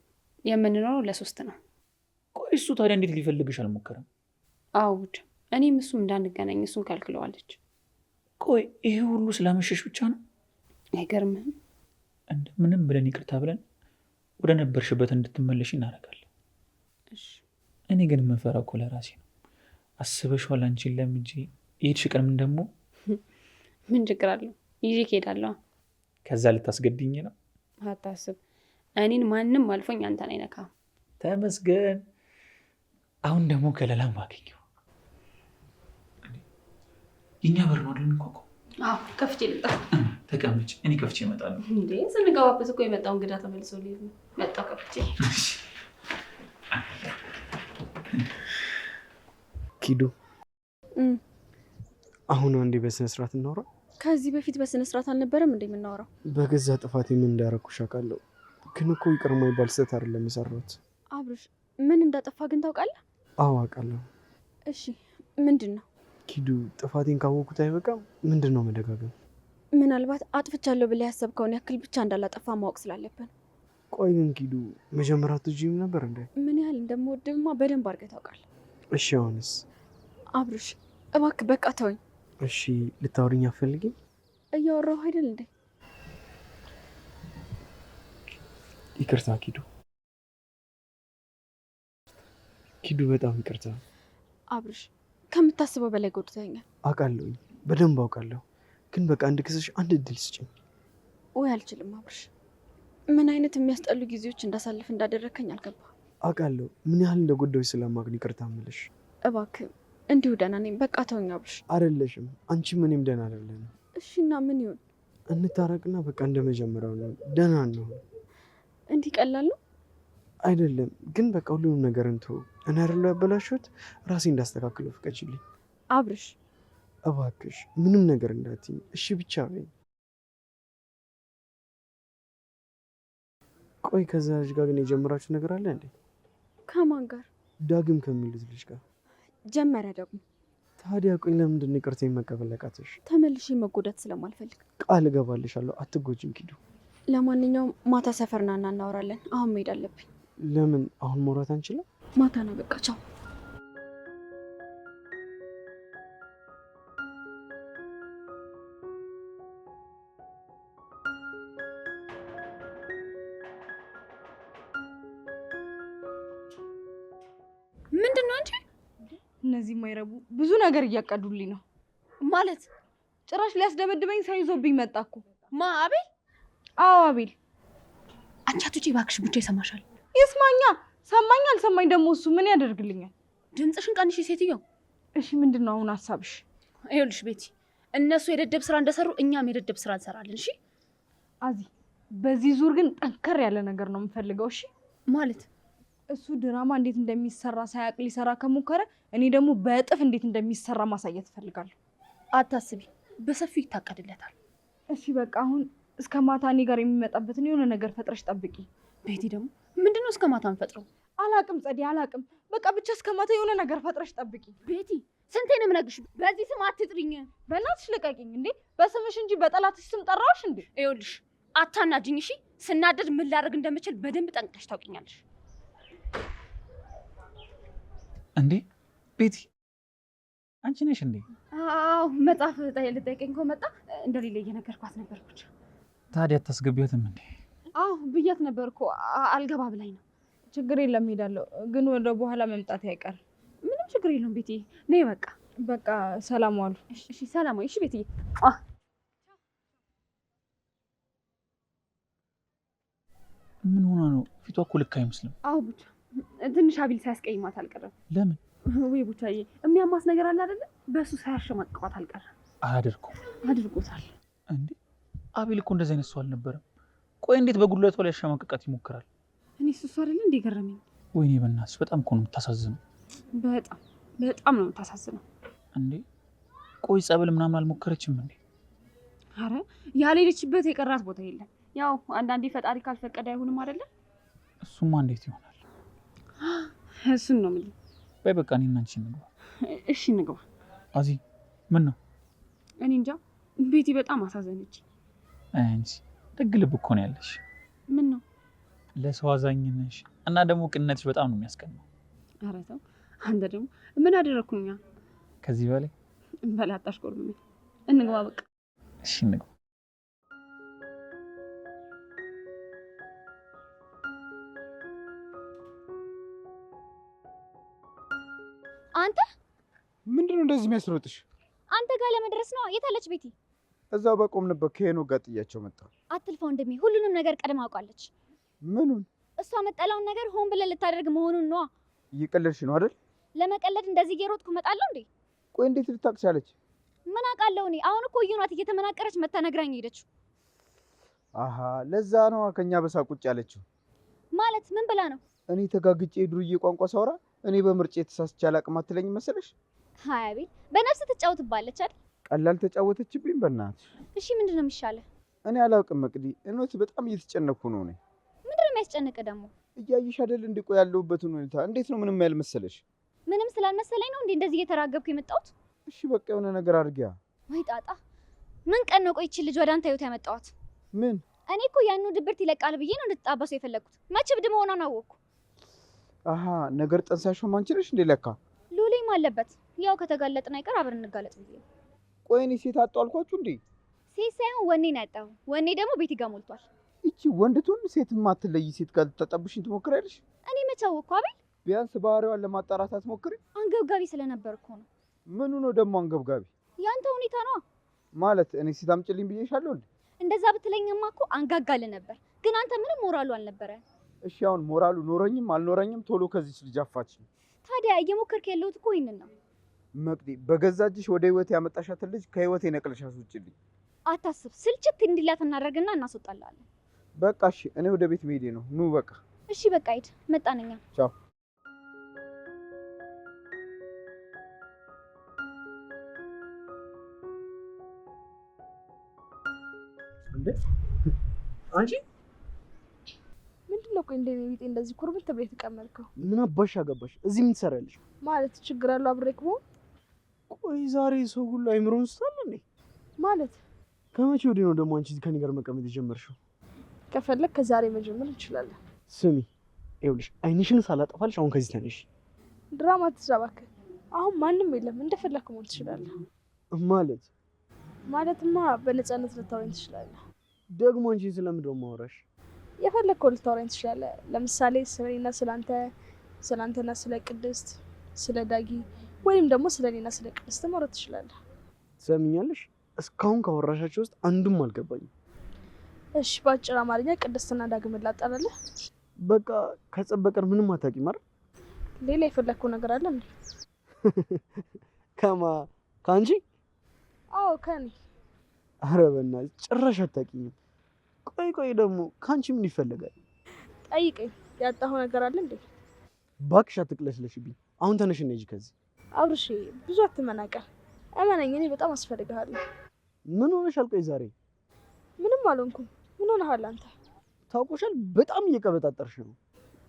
የምንኖረው ለ3 ነው። ቆይ እሱ ታዲያ እንዴት ሊፈልግሽ አልሞከረም? አዎ ቡዳ፣ እኔም እሱም እንዳንገናኝ እሱን ከልክለዋለች። ቆይ ይሄ ሁሉ ስላመሸሽ ብቻ ነው? አይገርምህም? እንደምንም ብለን ይቅርታ ብለን ወደ ነበርሽበት እንድትመለሽ እናደርጋለን። እኔ ግን የምፈራው እኮ ለራሴ ነው። አስበሽዋል? አንቺን ለምጄ የሄድሽ ቀንም ደግሞ ምን ችግር አለው? ይዤ እሄዳለሁ። ከዛ ልታስገድኝ ነው? አታስብ፣ እኔን ማንም አልፎኝ አንተን አይነካም። ተመስገን። አሁን ደግሞ ከለላም አገኘው። የእኛ በር ነው አይደል? እንኳ ከፍቼ ልምጣ። ተቀመጭ፣ እኔ ከፍቼ እመጣለሁ። እንዴ ስንገባበት እኮ የመጣው እንግዳ ተመልሶ ሊሄድ ነው። መጣሁ ከፍቼ። ኪዱ አሁን አንዴ በስነ ስርዓት እናውራ። ከዚህ በፊት በስነ ስርዓት አልነበረም እንዴ የምናወራው? በገዛ ጥፋቴ ምን እንዳረኩሽ አውቃለሁ፣ ግን እኮ ይቅር የማይባል ስህተት አይደለም የሰራሁት። አብርሽ ምን እንዳጠፋ ግን ታውቃለህ? አዎ አውቃለሁ። እሺ ምንድን ነው? ኪዱ ጥፋቴን ካወኩት አይበቃም? ምንድን ነው መደጋገም? ምናልባት አጥፍቻለሁ ብለህ ያሰብከውን ያክል ብቻ እንዳላጠፋ ማወቅ ስላለብን። ቆይ ግን ኪዱ መጀመሪያ አትወጂኝም ነበር እንዴ? ምን ያህል እንደምወድማ በደንብ አድርገህ ታውቃለህ። እሺ አሁንስ? አብርሽ እባክህ በቃ ተወኝ። እሺ ልታወሪኝ አትፈልጊም? እያወራሁ አይደል እንዴ? ይቅርታ ኪዱ። ኪዱ በጣም ይቅርታ። አብርሽ ከምታስበው በላይ ጎድተኸኛል። አውቃለሁኝ፣ በደንብ አውቃለሁ። ግን በቃ እንድክስሽ አንድ እድል ስጭኝ። ወይ አልችልም አብርሽ። ምን አይነት የሚያስጠሉ ጊዜዎች እንዳሳልፍ እንዳደረከኝ አልገባህም። አውቃለሁ ምን ያህል እንደጎዳሁሽ ስለማውቅ ነው ይቅርታ የምልሽ። እባክህ እንዲሁ ደህና ነኝ። በቃ ተወኝ አብርሽ። አይደለሽም፣ አንቺም እኔም ደህና አይደለንም። እሺ እና ምን ይሁን? እንታረቅና በቃ እንደመጀመሪያው ነው ደህና ነው። እንዲህ ቀላል ነው አይደለም። ግን በቃ ሁሉንም ነገር እንተው። እኔ አይደለሁ ያበላሽሁት፣ ራሴ እንዳስተካክለው ፍቀጂልኝ አብርሽ። እባክሽ ምንም ነገር እንዳትዪ እሺ ብቻ በይኝ። ቆይ ከዛ ልጅ ጋር ግን የጀመራችሁ ነገር አለ እንዴ? ከማን ጋር? ዳግም ከሚሉት ልጅ ጋር ጀመረ ደግሞ። ታዲያ ቆይ ለምንድን ነው ይቅርታዬን መቀበል ያቃተሽ? ተመልሼ መጎዳት ስለማልፈልግ። ቃል እገባልሻለሁ አትጎጂም ኪዱ። ለማንኛውም ማታ ሰፈር ና እና እናወራለን። አሁን መሄድ አለብኝ። ለምን አሁን መውራት አንችልም? ማታ ነው በቃ ቻው። ምንድን ነው አንቺ? እነዚህ የማይረቡ ብዙ ነገር እያቀዱልኝ ነው። ማለት ጭራሽ ሊያስደበድበኝ ሳይዞብኝ መጣ እኮ። ማ አቤል? አዎ አቤል። አንቺ አትውጪ እባክሽ፣ ብቻ ይሰማሻል። ይስማኛ። ሰማኝ አልሰማኝ ደግሞ እሱ ምን ያደርግልኛል? ድምፅሽን ቀንሺ ሴትዮ። እሺ ምንድን ነው አሁን ሀሳብሽ? ይኸውልሽ ቤቲ፣ እነሱ የደደብ ስራ እንደሰሩ እኛም የደደብ ስራ እንሰራለን። እሺ አዚ፣ በዚህ ዙር ግን ጠንከር ያለ ነገር ነው የምፈልገው። እሺ ማለት እሱ ድራማ እንዴት እንደሚሰራ ሳያቅ ሊሰራ ከሞከረ እኔ ደግሞ በእጥፍ እንዴት እንደሚሰራ ማሳየት እፈልጋለሁ። አታስቢ፣ በሰፊው ይታቀድለታል። እሺ በቃ አሁን እስከ ማታ እኔ ጋር የሚመጣበትን የሆነ ነገር ፈጥረሽ ጠብቂ። ቤቲ ደግሞ ምንድነው እስከ ማታ እንፈጥረው? አላቅም ጸዴ፣ አላቅም። በቃ ብቻ እስከ ማታ የሆነ ነገር ፈጥረሽ ጠብቂ። ቤቲ ስንቴ ነው የምነግርሽ? በዚህ ስም አትጥሪኝ። በእናትሽ ልቀቂኝ እንዴ! በስምሽ እንጂ በጠላትሽ ስም ጠራሽ እንዴ? ይኸውልሽ አታናጅኝ እሺ። ስናደድ ምን ላደርግ እንደምችል በደንብ ጠንቅቀሽ ታውቂኛለሽ። እንዴ ቤቲ አንቺ ነሽ እንዴ? አዎ መጽሐፍ ልጠይቀኝ እኮ መጣ። እንደሌለ እየነገርኳት ነበርኩች። ታዲያ አታስገቢያትም እንዴ? አዎ ብያት ነበር እኮ አልገባ ብላኝ ነው። ችግር የለም እሄዳለሁ፣ ግን ወደ በኋላ መምጣት አይቀርም። ምንም ችግር የለውም ቤቲ፣ ነይ በቃ። በቃ ሰላም ዋሉ። እሺ ሰላም ወይ። እሺ ቤቲ። ምን ሆና ነው? ፊቷ እኮ ልክ አይመስልም። አዎ ቡቻ፣ ትንሽ አቢል ሳያስቀይማት አልቀረም። ለምን? ወይ ቡቻዬ፣ የሚያማስ ነገር አለ አይደለ? በእሱ ሳያሸማቅቋት አልቀረም። አያደርገውም። አድርጎታል። እንዴ አቤል እኮ እንደዚህ አይነት ሰው አልነበረም። ቆይ እንዴት በጉልበቷ ላይ ያሸማቀቃት ይሞክራል? እኔ እሱ አይደል እንዴ ገረመኝ። ወይኔ በእናትሽ በጣም እኮ ነው የምታሳዝነው። በጣም ነው የምታሳዝነው። እንዴ ቆይ ጸበል ምናምን አልሞከረችም እንዴ? አረ ያልሄደችበት የቀራት ቦታ የለም። ያው አንዳንዴ ፈጣሪ ካልፈቀደ አይሆንም አይደለ? እሱማ እንዴት ይሆናል? እሱን ነው የምልህ። በይ በቃ እኔና አንቺ እንግባ። እሺ እንግባ። አዚ ምን ነው? እኔ እንጃ ቤቲ በጣም አሳዘነች። አንቺ ደግ ልብ እኮ ነው ያለሽ። ምን ነው? ለሰው አዛኝ ነሽ እና ደግሞ ቅንነትሽ በጣም ነው የሚያስቀናው። ኧረ ተው አንተ ደግሞ ምን አደረኩኛ? ከዚህ በላይ በላጣሽ ቆርም እንግባ በቃ። እሺ እንግባ። አንተ ምንድነው እንደዚህ የሚያስሮጥሽ? አንተ ጋር ለመድረስ ነው። የት አለች ቤቲ? እዛው በቆምንበት ከሄኖክ ጋር ጥያቸው መጣሁ። አትልፈው እንደሚ ሁሉንም ነገር ቀድማ አውቃለች። ምኑን? እሷ መጠላውን ነገር ሆን ብለን ልታደርግ መሆኑን ነዋ። እየቀለድሽ ነው አይደል? ለመቀለድ እንደዚህ እየሮጥኩ እመጣለሁ እንዴ? ቆይ እንዴት ልታውቅ ቻለች? ምን አውቃለሁ እኔ። አሁን እኮ እዩናት እየተመናቀረች መታ ነግራኝ ሄደችው። አሃ ለዛ ነው ከኛ በሳ ቁጭ ያለችው። ማለት ምን ብላ ነው? እኔ ተጋግጬ ዱርዬ ቋንቋ ሳወራ እኔ በምርጬ የተሳስቼ አላቅም አትለኝ መሰለሽ? ሀያ ቤት በነፍስ ትጫወትባለች አይደል? ቀላል ተጫወተችብኝ በእናትሽ። እሺ ምንድን ነው የሚሻለው? እኔ አላውቅም መቅዲ። እውነት በጣም እየተጨነኩ ነው እኔ። ምንድን ነው የሚያስጨንቅ ደግሞ? እያየሽ አይደል እንዲቆይ ያለሁበትን ሁኔታ። እንዴት ነው ምንም ያልመሰለሽ? ምንም ስላልመሰለኝ ነው እንዴ እንደዚህ እየተራገብኩ የመጣሁት? እሺ በቃ የሆነ ነገር አድርጊያ። ወይ ጣጣ! ምን ቀን ነው ቆይ ይህችን ልጅ ወደ አንተ ህይወት ያመጣኋት? ምን? እኔ እኮ ያኑ ድብርት ይለቃል ብዬ ነው እንድትጣበሱ የፈለግኩት። መች እብድ መሆኗን አወቅኩ። አሃ ነገር ጠንሳሽው አንቺ ነሽ እንዴ? ለካ ሉሌም አለበት። ያው ከተጋለጥን አይቀር አብረን እንጋለጥ ብዬ። ቆይ እኔ ሴት አጣሁ አልኳችሁ እንዴ? ሴት ሳይሆን ወኔ ነው ያጣሁ። ወኔ ደግሞ ቤቲ ጋር ሞልቷል። እቺ ወንድቱን ሴት ማትለይ ሴት ጋር ልታጣብሽኝ ትሞክራለሽ? እኔ መች አወቅኩ አቤል? ቢያንስ ባህሪዋን ለማጣራት አትሞክሪ? አንገብጋቢ ስለነበር እኮ ነው። ምኑ ነው ደግሞ አንገብጋቢ? ያንተ ሁኔታ ነው ማለት። እኔ ሴት አምጪልኝ ብዬሻለሁ እንዴ? እንደዛ ብትለኝማ እኮ አንጋጋል ነበር። ግን አንተ ምንም ሞራሉ አልነበረ። እሺ አሁን ሞራሉ ኖረኝም አልኖረኝም ቶሎ ከዚች ልጅ አፋችኝ። ታዲያ እየሞከርክ ያለሁት እኮ ይሄንን ነው። መቅዲ በገዛ እጅሽ ወደ ህይወቴ ያመጣሻትን ልጅ ከህይወቴ ነቅለሽ አስወጪልኝ። አታስብ። ስልችት እንዲላት እናደርግና እናስወጣላለን። በቃ እሺ እኔ ወደ ቤት መሄዴ ነው። ኑ በቃ እሺ በቃ ሂድ። መጣነኛ ቻው። እንዴ አንቺ ምንድነው? ቆይ እንደኔ ቢጤ እንደዚህ ኩርብት ብለህ የተቀመጥከው ምን አባሽ አገባሽ? እዚህ ምን ትሰሪያለሽ? ማለት ችግር አለው አብሬክ መሆን? ቆይ ዛሬ ሰው ሁሉ አይምሮን ስታል እንዴ? ማለት ከመቼ ወዲህ ነው ደግሞ አንቺ ከኔ ጋር መቀመጥ የጀመርሽው? ከፈለክ ከዛሬ መጀመር እንችላለን። ስሚ ይኸውልሽ፣ አይንሽን ሳላጠፋልሽ አሁን ከዚህ ተነሽ። ድራማ ትስራ እባክህ። አሁን ማንም የለም፣ እንደፈለክ መሆን ትችላለህ። ማለትማ በነፃነት ልታወራኝ ትችላለህ። ደግሞ አንቺ ስለምንድን ነው የማወራሽ? የፈለከው ልታወራኝ ትችላለህ። ለምሳሌ ስለኔና ስላንተና ስለ ቅድስት፣ ስለ ዳጊ ወይም ደግሞ ስለኔና ስለ ቅድስት ማውራት ትችላለህ። ትሰሚኛለሽ? እስካሁን ካወራሻቸው ውስጥ አንዱም አልገባኝም። እሺ በአጭር አማርኛ ቅድስትና ዳግም ላጣላለህ። በቃ ከጸብ በቀር ምንም አታውቂም አይደል? ሌላ የፈለከው ነገር አለ እንዴ? ከአንቺ? አዎ ከኔ። ኧረ በእናትሽ ጭራሽ አታውቂኝም። ቆይ ደግሞ ከአንቺ ምን ይፈልጋል? ጠይቀኝ። ያጣኸው ነገር አለ እንዴ? እባክሽ አትቅለሽለሽብኝ። አሁን ተነሽ እና ሂጂ ከዚህ። አብርሽ ብዙ አትመናቀር። እመነኝ፣ እኔ በጣም አስፈልግሃለሁ። ምን ሆነሻል? ቆይ ዛሬ ምንም አልሆንኩም። ምን ሆነሃል አንተ? ታውቆሻል፣ በጣም እየቀበጣጠርሽ ነው።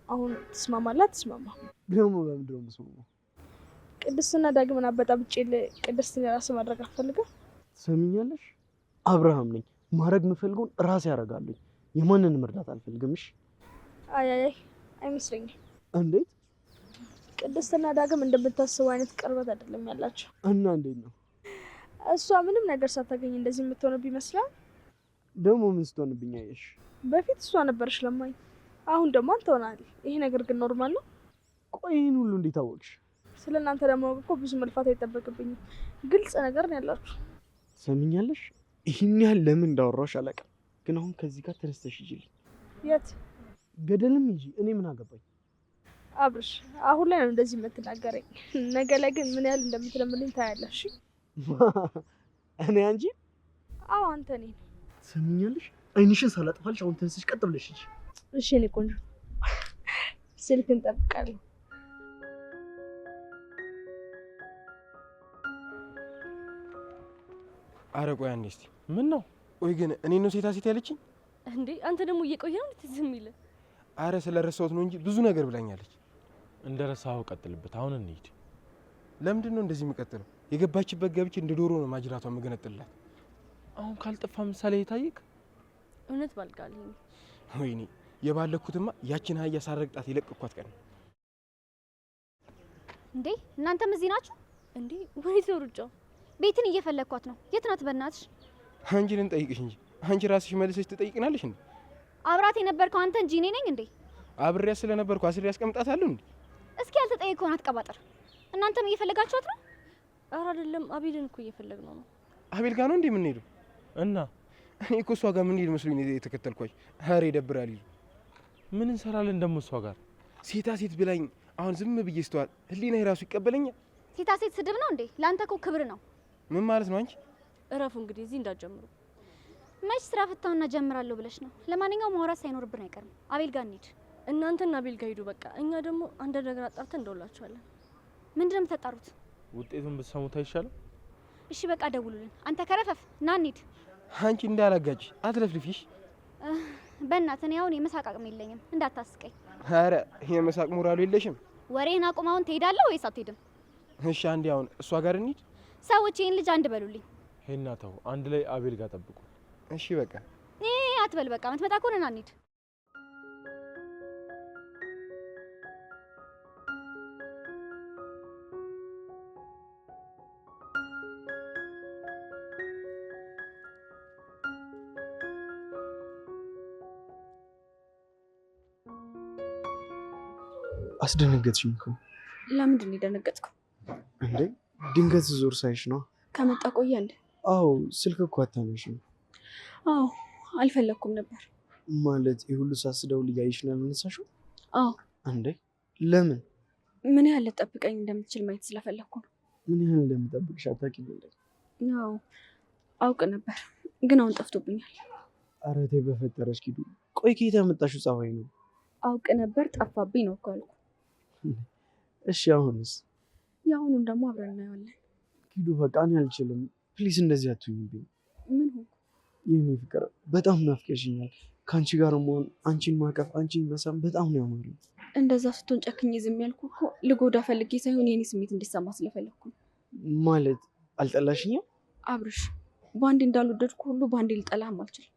አሁን ትስማማለህ? አትስማማ? ደግሞ በምንድን ነው የምስማማው? ቅድስትና ዳግምን አበጣብጬ ቅድስትን የራስ ማድረግ አትፈልግም? ትሰሚኛለሽ? አብርሃም ነኝ። ማድረግ የምፈልገውን ራሴ ያደርጋለሁ። የማንንም እርዳታ አልፈልግም። እሺ? አይ አይመስለኝም። እንዴት? ቅድስትና ዳግም እንደምታስበው አይነት ቅርበት አይደለም ያላቸው። እና እንዴት ነው? እሷ ምንም ነገር ሳታገኝ እንደዚህ የምትሆንብኝ ይመስላል። ደግሞ ምን ስትሆንብኝ አየሽ? በፊት እሷ ነበረች ለማኝ፣ አሁን ደግሞ አንተ ሆናል። ይሄ ነገር ግን ኖርማል ነው? ቆይ ይህን ሁሉ እንዴት አወቅሽ? ስለ እናንተ ለማወቅ እኮ ብዙ መልፋት አይጠበቅብኝም። ግልጽ ነገር ነው ያላችሁ። ትሰሚኛለሽ? ይህን ያህል ለምን እንዳወራሁሽ አላውቅም፣ ግን አሁን ከዚህ ጋር ተነስተሽ ሂጂልኝ። የት? ገደልም ሂጂ። እኔ ምን አገባኝ? አብርሽ አሁን ላይ ነው እንደዚህ የምትናገረኝ። ነገ ላይ ግን ምን ያህል እንደምትለምልኝ ታያለሽ። እኔ አንቺ? አዎ አንተ ነኝ። ትሰሚኛለሽ? አይንሽን ሳላጥፋልሽ አሁን ተነስሽ ቀጥ ብለሽ ሂጂ። እሺ እኔ ቆንጆ ስልክ እንጠብቃለን። አረ ቆይ አንዴ እስኪ ምን ነው? ቆይ ግን እኔ ነው ሴታ ሴት ያለችኝ እንዴ? አንተ ደግሞ እየቆየ ነው ዝም ይለ። አረ ስለረሳሁት ነው እንጂ ብዙ ነገር ብላኛለች። እንደረሳኸው ቀጥልበት። አሁን እንሂድ። ለምንድን ነው እንደዚህ የሚቀጥለው? የገባችበት ገብቼ እንደ ዶሮ ነው ማጅራቷን የምገነጥላት። አሁን ካልጠፋ ምሳሌ የታየክ እውነት ባልቃልኝ። ወይኔ የባለኩትማ ያችን አህያ ሳረግጣት የለቀኳት ቀን። እንዴ እናንተም እዚህ ናችሁ እንዴ? ወይስ ሩጫው? ቤትን እየፈለግኳት ነው። የት ናት በእናትሽ? አንቺን እንጠይቅሽ እንጂ አንቺ ራስሽ መልሰሽ ትጠይቅናለሽ እንዴ? አብራት የነበርከው አንተ እንጂ እኔ ነኝ እንዴ? አብሬያ ስለነበርኩ አስሬ ያስቀምጣታለሁ እንዴ? እስኪ ያልተጠየቅከውን አትቀባጥር። እናንተም እየፈለጋችኋት ነው? ኧረ አይደለም፣ አቤልን እኮ እየፈለግነው ነው። አቤል ጋር ነው እንዴ የምንሄደው? እና እኔ እኮ እሷ ጋር ምን ሄድ መስሎኝ የተከተልኳቸው። ኧረ ይደብራል። ምን እንሰራለን ደግሞ እሷ ጋር? ሴታ ሴት ብላኝ አሁን ዝም ብዬ ስተዋል ህሊና የራሱ ይቀበለኛል? ሴታ ሴት ስድብ ነው እንዴ? ለአንተ እኮ ክብር ነው። ምን ማለት ነው አንቺ? እረፉ እንግዲህ፣ እዚህ እንዳትጀምሩ። መች ስራ ፍታውና ጀምራለሁ ብለሽ ነው? ለማንኛውም ማውራት ሳይኖርብን አይቀርም። አቤል ጋር እንሂድ። እናንተና አቤል ጋር ሂዱ በቃ። እኛ ደግሞ አንድ ነገር አጣርተን እንደውላችኋለን። ምንድን ነው የምትጣሩት? ውጤቱን ብትሰሙት አይሻልም? እሺ በቃ ደውሉልን። አንተ ከረፈፍ ና እንሂድ። አንቺ እንዳላጋጭ አትለፍልፊሽ። በእናትህ እኔ አሁን የመሳቅ አቅም የለኝም፣ እንዳታስቀኝ። ኧረ የመሳቅ ሞራሉ የለሽም። ወሬህን አቁም። አሁን ትሄዳለህ ወይስ አትሄድም? እሺ አንዴ አሁን እሷ ጋር እንሂድ። ሰዎች ይህን ልጅ አንድ በሉልኝ። ሄና ተው፣ አንድ ላይ አቤል ጋር ጠብቁ። እሺ በቃ አትበል። በቃ የምትመጣ ከሆነ ና እንሂድ። አስደነገጥሽኝ እኮ። ለምንድን ነው የደነገጥከው? እንዴ ድንገት ዞር ሳይሽ ነው። ከመጣ ቆየ እንዴ? አዎ ስልክ እኮ አታነሺም። አዎ አልፈለኩም ነበር። ማለት የሁሉ ሳስደውል እያየሽ ነው ያልነሳሽው? አዎ። እንዴ ለምን? ምን ያህል ልጠብቀኝ እንደምትችል ማየት ስለፈለኩ ነው። ምን ያህል እንደምጠብቅሽ አታውቂም እንዴ? ያው አውቅ ነበር፣ ግን አሁን ጠፍቶብኛል። ኧረ ተይ በፈጠረሽ ኪዱ። ቆይ ከየት ያመጣሽው ጸባይ ነው? አውቅ ነበር ጠፋብኝ ነው እኮ አልኩ። እሺ አሁንስ? የአሁኑን ደግሞ አብረን እናየዋለን። ኪዱ በቃ እኔ አልችልም። ፕሊዝ እንደዚህ አትሁኝብኝ። ምን ሆንኩ? የኔ ፍቅር በጣም ናፍቀሽኛል። ከአንቺ ጋር መሆን፣ አንቺን ማቀፍ፣ አንቺን መሳም በጣም ነው ያማረኝ። እንደዛ ስትሆን ጨክኜ ዝም ያልኩ እኮ ልጎዳ ፈልጌ ሳይሆን የኔ ስሜት እንዲሰማ ስለፈለግኩ ነው። ማለት አልጠላሽኝም? አብርሽ በአንዴ እንዳልወደድኩ ሁሉ በአንዴ ልጠላህም አልችልም።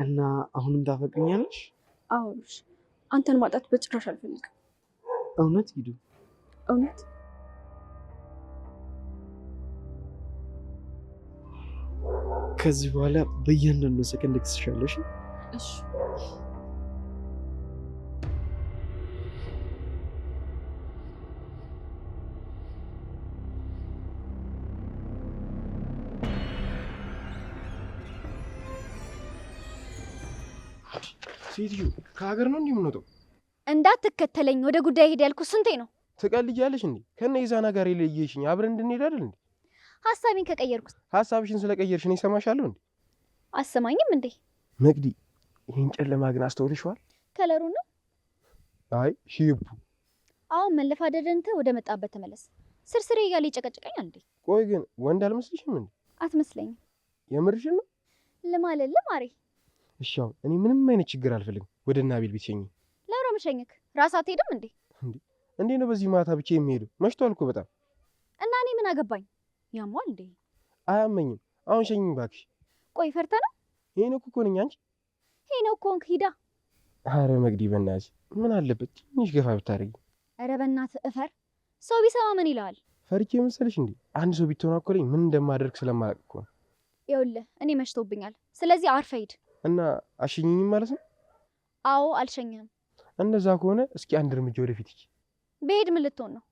እና አሁንም ታፈቅኛለሽ? አዎ አብርሽ፣ አንተን ማጣት በጭራሽ አልፈልግም። እውነት ሂዱ? እውነት። ከዚህ በኋላ በእያንዳንዱ ሰከንድ ክስሻለሽ። እሺ ሴትዮ ከሀገር ነው እንዲህ የምንወጣው? እንዳትከተለኝ ወደ ጉዳይ ሄድ ያልኩ ስንቴ ነው? ትቀልጃለሽ እንዴ? ከነ ኢዛና ጋር የለየሽኝ አብረን እንድንሄድ አይደል እንዴ? ሀሳቤን ከቀየርኩ። ሀሳብሽን ስለቀየርሽ እኔ እሰማሻለሁ እንዴ? አሰማኝም እንዴ? መቅዲ ይህን ጨለማ ግን አስተውልሽዋል? ከለሩ ነው። አይ ሺቡ። አሁን መለፋደድን ትተህ ወደ መጣበት ተመለስ። ስርስሬ እያለ ይጨቀጭቀኛል እንዴ? ቆይ ግን ወንድ አልመስልሽም እንዴ? አትመስለኝም። የምርሽን ነው? ልማልልህ ማሬ። እሺ አሁን እኔ ምንም አይነት ችግር አልፈልግም። ወደ እነ አቤል ቤት ሸኝ። ለብሮ መሸኘክ ራስ አትሄድም እንዴ? እንዴ ነው በዚህ ማታ ብቻ የሚሄደው? መሽቷል እኮ በጣም። እና እኔ ምን አገባኝ? ያሟል እንዴ? አያመኝም። አሁን ሸኝኝ እባክሽ። ቆይ ፈርተህ ነው? ይሄን እኮ ነኝ አንቺ። ይሄን እኮ እንክ ሂዳ። አረ መግዲ በእናትሽ ምን አለበት ትንሽ ገፋ ብታረጊ። አረ በእናትህ እፈር። ሰው ቢሰማ ምን ይላል? ፈርቼ መሰለሽ እንዴ? አንድ ሰው ቢተናኮለኝ ምን እንደማደርግ ስለማላውቅ እኮ ነው። ይኸውልህ እኔ መሽቶብኛል። ስለዚህ አርፈህ ሂድ። እና አሸኝኝም ማለት ነው? አዎ አልሸኝህም። እንደዛ ከሆነ እስኪ አንድ እርምጃ ወደፊት ሂጂ። በሄድ ምን ልትሆን ነው?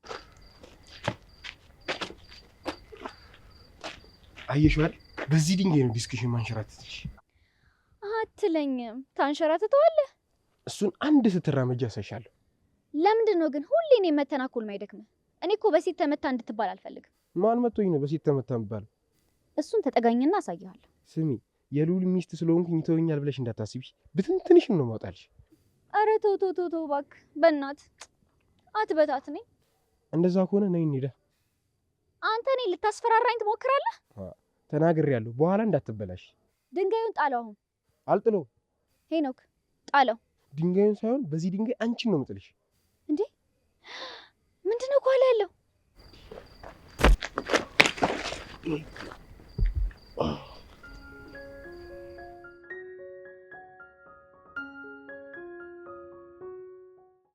አየሽው አይደል? በዚህ ድንጋይ ነው ዲስክሽን ማንሸራተትሽ። አትለኝም። ታንሸራትተዋለህ። እሱን አንድ ስትራመጃ ያሳይሻለሁ። ለምንድን ነው ግን ሁሌ እኔ መተናኮል ማይደክምህ? እኔ እኮ በሴት ተመታ እንድትባል አልፈልግም። ማን መቶኝ ነው በሴት ተመታ የምባለው? እሱን ተጠጋኝና አሳይሃለሁ። ስሚ የልዑል ሚስት ስለሆንኩኝ ይተወኛል ብለሽ እንዳታስቢ። ብትንትንሽን ነው ማውጣልሽ። ኧረ ተው ተው ተው ተው እባክህ በእናትህ አትበታትነኝ። እንደዛ ከሆነ ነይ እንሂዳ። አንተ እኔን ልታስፈራራኝ ትሞክራለህ? ተናግሬያለሁ፣ በኋላ እንዳትበላሽ። ድንጋዩን ጣለው። አሁን አልጥለውም። ሄኖክ ጣለው። ድንጋዩን ሳይሆን በዚህ ድንጋይ አንቺን ነው የምጥልሽ። እንዴ ምንድነው ከኋላ ያለው?